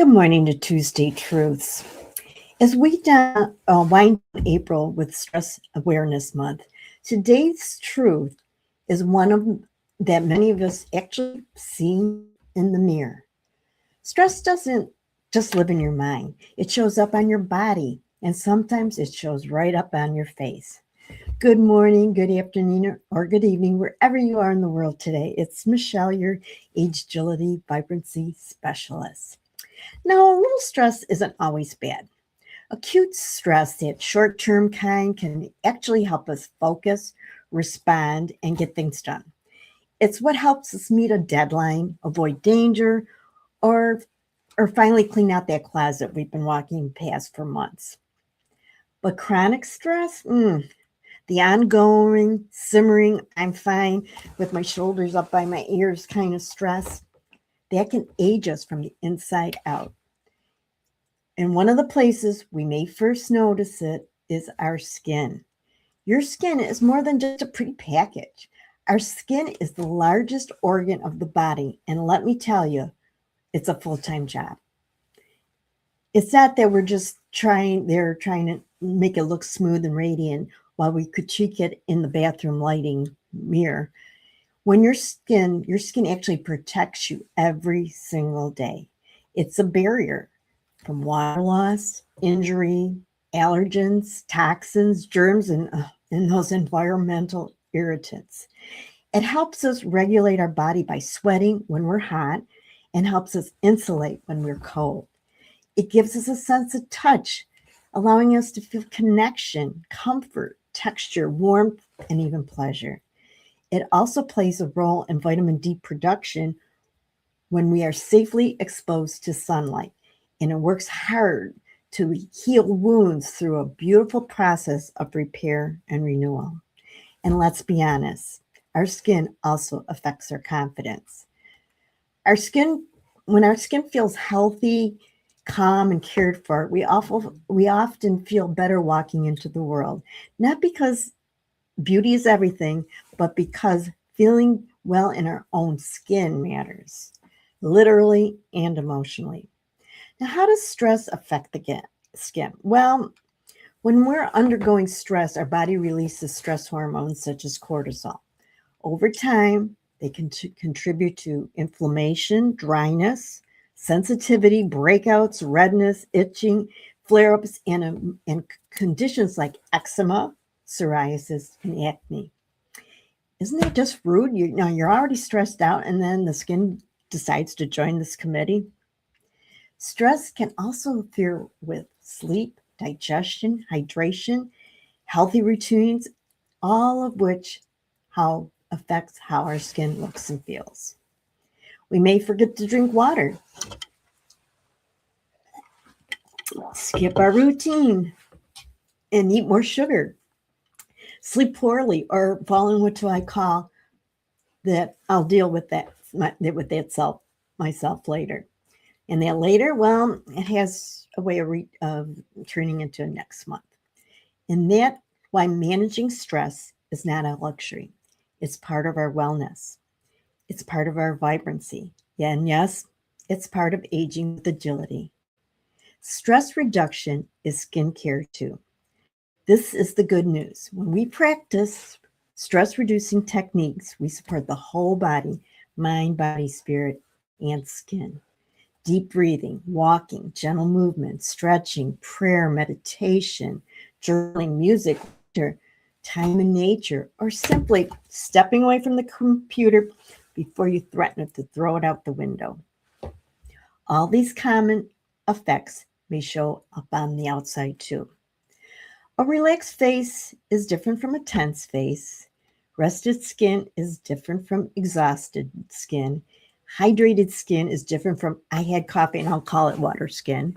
Good morning to Tuesday Truths. As we wind down April with Stress Awareness Month, today's truth is one of that many of us actually see in the mirror. Stress doesn't just live in your mind, it shows up on your body, and sometimes it shows right up on your face. Good morning, good afternoon, or good evening, wherever you are in the world today. It's Michelle, your AGE-GILITY vibrancy specialist. Now, a little stress isn't always bad. Acute stress, that short term kind, can actually help us focus, respond, and get things done. It's what helps us meet a deadline, avoid danger, or, or finally clean out that closet we've been walking past for months. But chronic stress, the ongoing, simmering, I'm fine with my shoulders up by my ears kind of stress, that can age us from the inside out. And one of the places we may first notice it is our skin. Your skin is more than just a pretty package. Our skin is the largest organ of the body, and let me tell you, it's a full-time job. It's not that they're trying to make it look smooth and radiant while we critique it in the bathroom lighting mirror. When your skin actually protects you every single day. It's a barrier from water loss, injury, allergens, toxins, germs, and those environmental irritants. It helps us regulate our body by sweating when we're hot and helps us insulate when we're cold. It gives us a sense of touch, allowing us to feel connection, comfort, texture, warmth, and even pleasure. It also plays a role in vitamin D production when we are safely exposed to sunlight, and it works hard to heal wounds through a beautiful process of repair and renewal. And let's be honest, our skin also affects our confidence. When our skin feels healthy, calm, and cared for, we often feel better walking into the world, not because beauty is everything, but because feeling well in our own skin matters, literally and emotionally. Now, how does stress affect the skin? Well, when we're undergoing stress, our body releases stress hormones such as cortisol. Over time, they can contribute to inflammation, dryness, sensitivity, breakouts, redness, itching, flare-ups, and conditions like eczema, psoriasis, and acne. Isn't that just rude? You're already stressed out, and then the skin decides to join this committee. Stress can also interfere with sleep, digestion, hydration, healthy routines, all of which affects how our skin looks and feels. We may forget to drink water, skip our routine, and eat more sugar, sleep poorly, or fall in what I call that I'll deal with myself later. And that later, well, it has a way of turning into next month. And that's why managing stress is not a luxury. It's part of our wellness. It's part of our vibrancy. Yeah, and yes, it's part of aging with agility. Stress reduction is skincare too. This is the good news. When we practice stress reducing techniques, we support the whole body, mind, body, spirit, and skin. Deep breathing, walking, gentle movement, stretching, prayer, meditation, journaling, music, time in nature, or simply stepping away from the computer before you threaten to throw it out the window. All these common effects may show up on the outside too. A relaxed face is different from a tense face. Rested skin is different from exhausted skin. Hydrated skin is different from I had coffee and I'll call it water skin.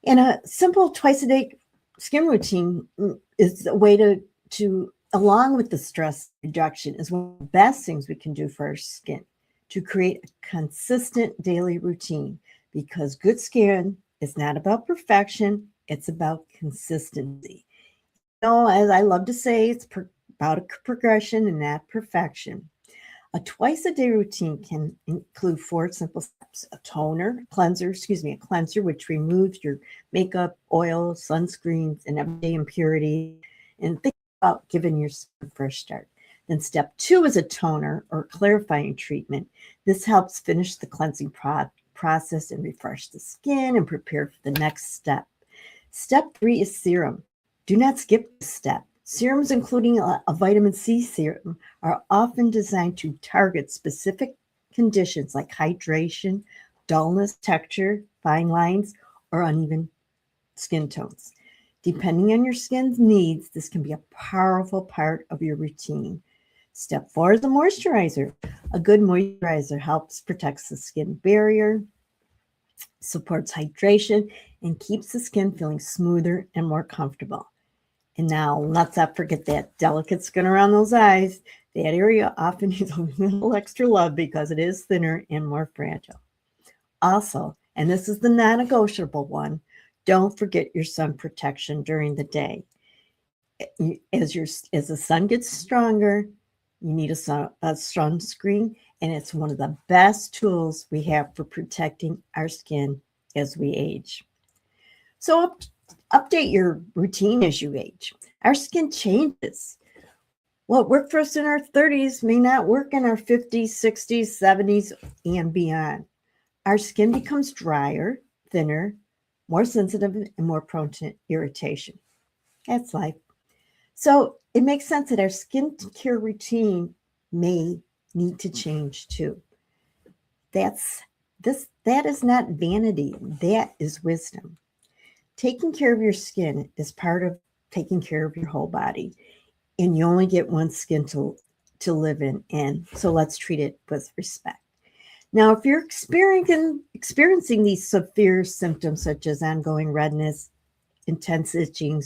And a simple twice a day skin routine is a way to along with the stress reduction, is one of the best things we can do for our skin, to create a consistent daily routine, because good skin is not about perfection, it's about consistency. As I love to say, it's about a progression and not perfection. A twice a day routine can include 4 simple steps. steps: a cleanser, which removes your makeup, oil, sunscreens, and everyday impurities. And think about giving your skin a fresh start. Then step 2 is a toner or clarifying treatment. This helps finish the cleansing process and refresh the skin and prepare for the next step. Step 3 is serum. Do not skip this step. Serums, including a vitamin C serum, are often designed to target specific conditions like hydration, dullness, texture, fine lines, or uneven skin tones. Depending on your skin's needs, this can be a powerful part of your routine. Step 4 is a moisturizer. A good moisturizer helps protect the skin barrier, supports hydration, and keeps the skin feeling smoother and more comfortable. And now let's not forget that delicate skin around those eyes. That area often needs a little extra love because it is thinner and more fragile. Also, and this is the non-negotiable one, don't forget your sun protection during the day. As the sun gets stronger, you need a sunscreen, and it's one of the best tools we have for protecting our skin as we age. So update your routine as you age. Our skin changes. What worked for us in our 30s may not work in our 50s, 60s, 70s, and beyond. Our skin becomes drier, thinner, more sensitive, and more prone to irritation. That's life. So it makes sense that our skincare routine may need to change too. That is not vanity. That is wisdom. Taking care of your skin is part of taking care of your whole body. And you only get one skin to live in. And so let's treat it with respect. Now, if you're experiencing these severe symptoms such as ongoing redness, intense itching,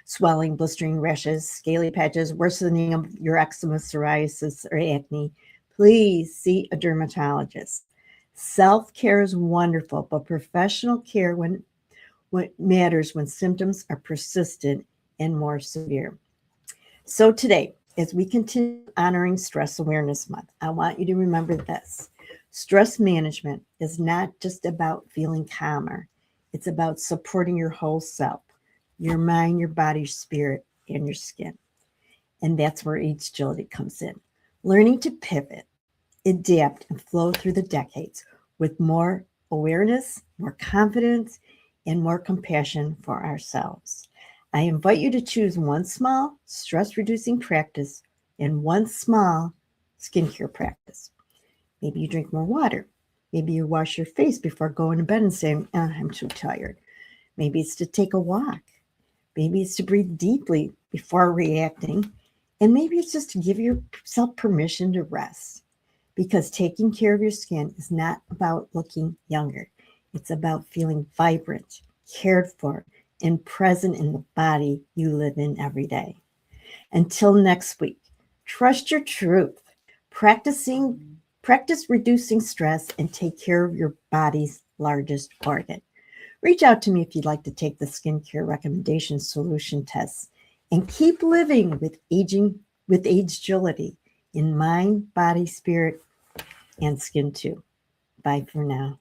swelling, blistering, rashes, scaly patches, worsening of your eczema, psoriasis, or acne, please see a dermatologist. Self-care is wonderful, but professional care matters when symptoms are persistent and more severe. So today, as we continue honoring Stress Awareness Month, I want you to remember this. Stress management is not just about feeling calmer. It's about supporting your whole self, your mind, your body, your spirit, and your skin. And that's where AGE-GILITY comes in. Learning to pivot, adapt, and flow through the decades with more awareness, more confidence, and more compassion for ourselves. I invite you to choose one small stress-reducing practice and one small skincare practice. Maybe you drink more water. Maybe you wash your face before going to bed and saying, I'm too tired. Maybe it's to take a walk. Maybe it's to breathe deeply before reacting. And maybe it's just to give yourself permission to rest. Because taking care of your skin is not about looking younger. It's about feeling vibrant, cared for, and present in the body you live in every day. Until next week, trust your truth. Practice reducing stress and take care of your body's largest organ. Reach out to me if you'd like to take the skincare recommendation solution test and keep living with AGE-GILITY in mind, body, spirit, and skin too. Bye for now.